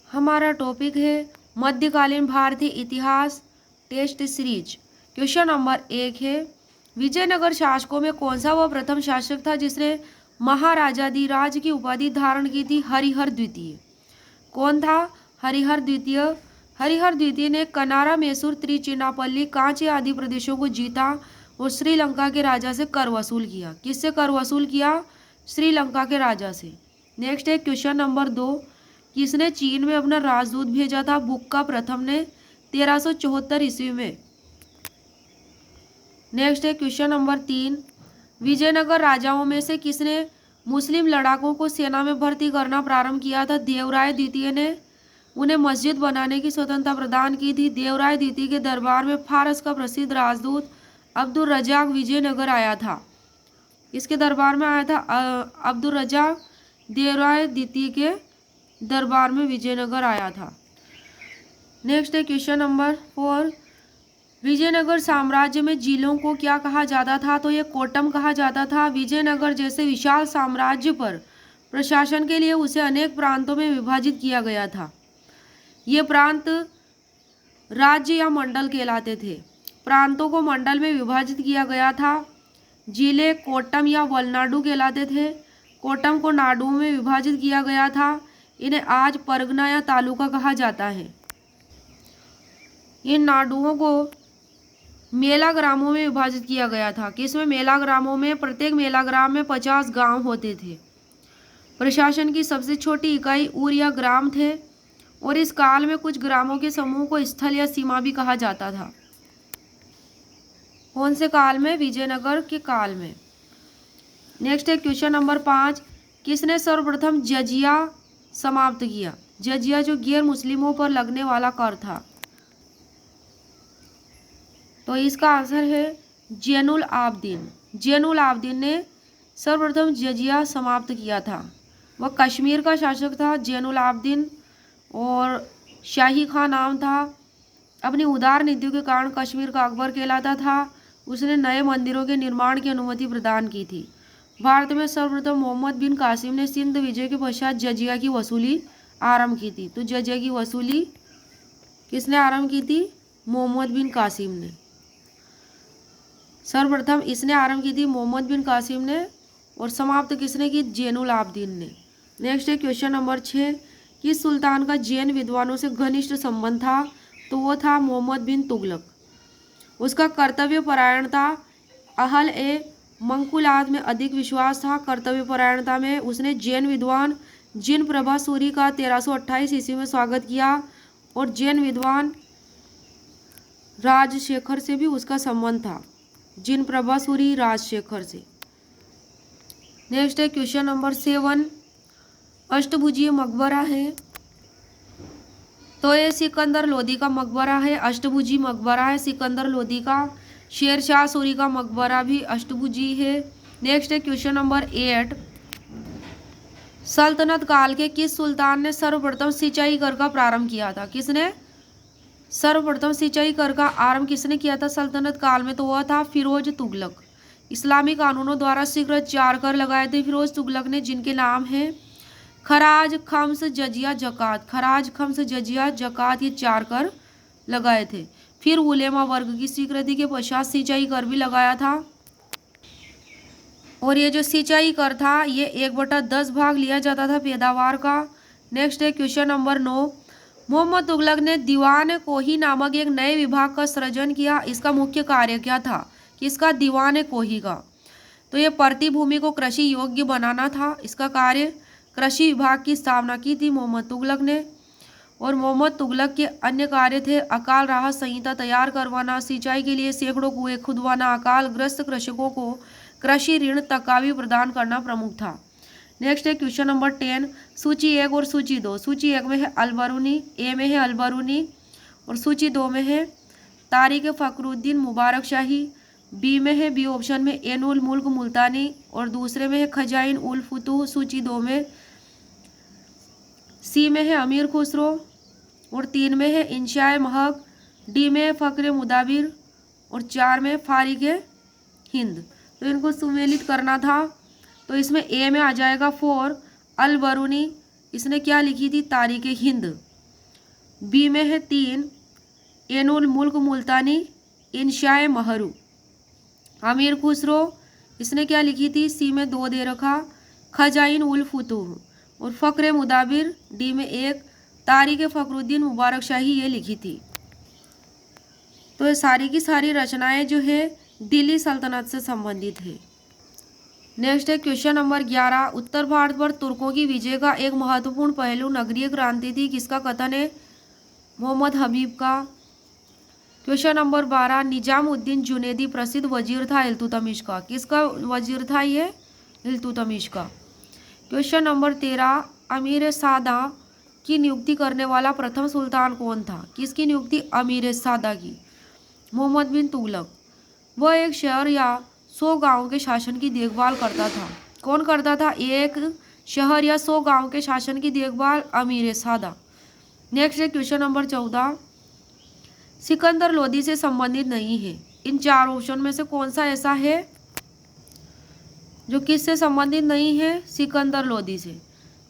हमारा टॉपिक है मध्यकालीन भारतीय इतिहास टेस्ट सीरीज। क्वेश्चन नंबर 1 है, विजयनगर शासकों में कौन सा वह प्रथम शासक था जिसने महाराजाधिराज की उपाधि धारण की थी? हरिहर द्वितीय। कौन था? हरिहर द्वितीय। हरिहर द्वितीय ने कनारा, मैसूर, त्रिचिनापल्ली, कांची आदि प्रदेशों को जीता और श्रीलंका के राजा से कर वसूल किया। किससे कर वसूल किया? श्रीलंका के राजा से। नेक्स्ट है क्वेश्चन नंबर 2, किसने चीन में अपना राजदूत भेजा था? बुक्का प्रथम ने 1374 ईस्वी में। नेक्स्ट है क्वेश्चन नंबर 3, विजयनगर राजाओं में से किसने मुस्लिम लड़ाकों को सेना में भर्ती करना प्रारंभ किया था? देवराय द्वितीय ने उन्हें मस्जिद बनाने की स्वतंत्रता प्रदान की थी। देवराय द्वितीय के दरबार में फारस का प्रसिद्ध राजदूत अब्दुल रजाक विजयनगर आया था। इसके दरबार में आया था अब्दुल रजाक देवराय द्वितीय के दरबार में विजयनगर आया था। नेक्स्ट है क्वेश्चन नंबर 4, विजयनगर साम्राज्य में जिलों को क्या कहा जाता था? तो ये कोटम कहा जाता था। विजयनगर जैसे विशाल साम्राज्य पर प्रशासन के लिए उसे अनेक प्रांतों में विभाजित किया गया था। ये प्रांत राज्य या मंडल कहलाते थे। प्रांतों को मंडल में विभाजित किया गया था। जिले कोट्टम या वलनाडु कहलाते थे। कोट्टम को नाडुओं में विभाजित किया गया था। इन्हें आज परगना या तालुका कहा जाता है। इन नाडुओं को मेला ग्रामों में विभाजित किया गया था। किसमें? मेला ग्रामों में। प्रत्येक मेला ग्राम में 50 गांव होते थे। प्रशासन की सबसे छोटी इकाई ऊर या ग्राम थे और इस काल में कुछ ग्रामों के समूह को स्थल या सीमा भी कहा जाता था। कौन से काल में? विजयनगर के काल में। नेक्स्ट है क्वेश्चन नंबर 5, किसने सर्वप्रथम जजिया समाप्त किया? जजिया जो गैर मुस्लिमों पर लगने वाला कर था। तो इसका आंसर है जैनुल आबदीन। जैनुल आबदीन ने सर्वप्रथम जजिया समाप्त किया था। वह कश्मीर का शासक था जैनुल आबदीन और शाही खां नाम था। अपनी उदार नीतियों के कारण कश्मीर का अकबर कहलाता था। उसने नए मंदिरों के निर्माण की अनुमति प्रदान की थी। भारत में सर्वप्रथम मोहम्मद बिन कासिम ने सिंध विजय के पश्चात जजिया की वसूली आरंभ की थी। तो जजिया की वसूली किसने आरंभ की थी? मोहम्मद बिन कासिम ने। सर्वप्रथम इसने आरंभ की थी मोहम्मद बिन कासिम ने और समाप्त किसने की? जैनुल आबदीन ने। नेक्स्ट है क्वेश्चन नंबर 6, किस सुल्तान का जैन विद्वानों से घनिष्ठ संबंध था? तो वो था मोहम्मद बिन तुगलक। उसका कर्तव्य परायणता अहल ए मंकुलात में अधिक विश्वास था। कर्तव्य परायणता में उसने जैन विद्वान जिन प्रभा सूरी का 1328 ईस्वी में स्वागत किया और जैन विद्वान राजशेखर से भी उसका संबंध था। जिन प्रभा सूरी राजशेखर से। नेक्स्ट है क्वेश्चन नंबर 7, अष्टभुजीय मकबरा है। तो ये सिकंदर लोदी का मकबरा है। अष्टभुजी मकबरा है सिकंदर लोदी का। शेरशाह सूरी का मकबरा भी अष्टभुजी है। नेक्स्ट है क्वेश्चन नंबर 8, सल्तनत काल के किस सुल्तान ने सर्वप्रथम सिंचाई कर का प्रारंभ किया था? किसने सर्वप्रथम सिंचाई कर का आरंभ किसने किया था सल्तनत काल में? तो वह था फिरोज तुगलक। इस्लामी कानूनों द्वारा शीघ्र 4 कर लगाए थे फिरोज तुगलक ने, जिनके नाम हैं खराज, खम्स, जजिया, जकात। खराज, खम्स, जजिया, जकात, ये 4 कर लगाए थे। फिर उलेमा वर्ग की स्वीकृति के पश्चात सिंचाई कर भी लगाया था। और ये जो सिंचाई कर था ये 1/10 भाग लिया जाता था पैदावार का। नेक्स्ट है क्वेश्चन नंबर 9, मोहम्मद तुगलक ने दीवान कोही नामक एक नए विभाग का सृजन किया। इसका मुख्य कार्य क्या था? किसका? दीवान कोही का। तो ये प्रति भूमि को कृषि योग्य बनाना था। इसका कार्य कृषि विभाग की स्थापना की थी मोहम्मद तुगलक ने। और मोहम्मद तुगलक के अन्य कार्य थे अकाल राहत संहिता तैयार करवाना, सिंचाई के लिए सैकड़ों कुएं खुदवाना, अकाल ग्रस्त कृषकों को कृषि ऋण तकावी प्रदान करना प्रमुख था। नेक्स्ट है क्वेश्चन नंबर 10, सूची 1 और सूची 2। सूची 1 में है अलबरूनी, ए में है अलबरूनी और सूची 2 में है तारिक फखरुद्दीन मुबारक शाही। बी में है, बी ऑप्शन में एनुल मुल्क मुल्तानी और दूसरे में है खजाइन उल फुतूह। सूची 2 में सी में है अमीर खुसरो और 3 में है इंशाए महक। डी में फ़क्र मुदाबिर और 4 में फारिग हिंद। तो इनको सुमेलित करना था। तो इसमें ए में आ जाएगा 4 अल बरूनी। इसने क्या लिखी थी? तारीख हिंद। बी में है 3 एनुल मुल्क मुल्तानी इंशाए महरू। अमीर खुसरो इसने क्या लिखी थी? सी में 2 दे रखा खजाइन उल फुतूह। और फ़क्र मुदाबिर डी में 1 तारिक फ़खरुद्दीन मुबारक शाही ये लिखी थी। तो ये सारी की सारी रचनाएं जो है दिल्ली सल्तनत से संबंधित है। नेक्स्ट है क्वेश्चन नंबर 11। उत्तर भारत पर तुर्कों की विजय का एक महत्वपूर्ण पहलू नगरीय क्रांति थी, किसका कथन है? मोहम्मद हबीब का। Question number 12। निजामुद्दीन जुनैदी प्रसिद्ध वजीर था इल्तुतमिश का, किसका वजीर था ये? इल्तुतमिश का। Question number 13। अमीर सादा की नियुक्ति करने वाला प्रथम सुल्तान कौन था? किसकी नियुक्ति? अमीर सादा की, मोहम्मद बिन तुगलक। वह एक शहर या 100 गाँव के शासन की देखभाल करता था। कौन करता था? एक शहर या 100 गाँव के शासन की देखभाल अमीर सादा। नेक्स्ट है क्वेश्चन नंबर 14। सिकंदर लोदी से संबंधित नहीं है। इन 4 ऑप्शन में से कौन सा ऐसा है जो किससे संबंधित नहीं है? सिकंदर लोदी से।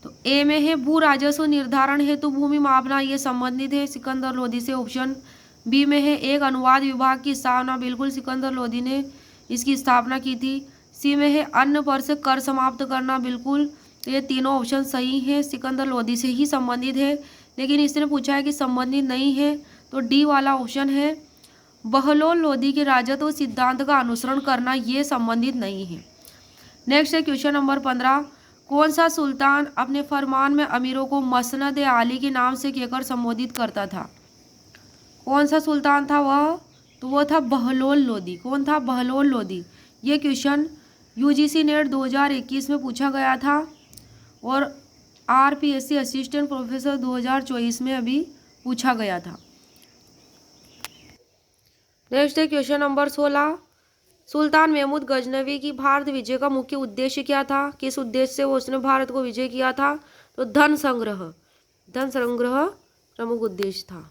तो ए में है भू राजस्व निर्धारण हेतु भूमि मापना, ये संबंधित है सिकंदर लोदी से। ऑप्शन बी में है एक अनुवाद विभाग की स्थापना, बिल्कुल सिकंदर लोदी ने इसकी स्थापना की थी। सी में है अन्न पर से कर समाप्त करना, बिल्कुल। तो ये तीनों ऑप्शन सही हैं, सिकंदर लोदी से ही संबंधित है। लेकिन इसने पूछा है कि संबंधित नहीं है, तो डी वाला ऑप्शन है बहलोल लोदी के राजत्व सिद्धांत का अनुसरण करना, ये संबंधित नहीं है। नेक्स्ट है क्वेश्चन नंबर 15। कौन सा सुल्तान अपने फरमान में अमीरों को मसनद आली के नाम से कहकर संबोधित करता था? कौन सा सुल्तान था वह? तो वो था बहलोल लोदी। कौन था? बहलोल लोदी। ये क्वेश्चन यूजीसी नेट 2021 में पूछा गया था और आरपीएससी असिस्टेंट प्रोफेसर 2024 में अभी पूछा गया था। नेक्स्ट है क्वेश्चन नंबर 16। सुल्तान महमूद गजनवी की भारत विजय का मुख्य उद्देश्य क्या था? किस उद्देश्य से वो उसने भारत को विजय किया था? तो धन संग्रह प्रमुख उद्देश्य था।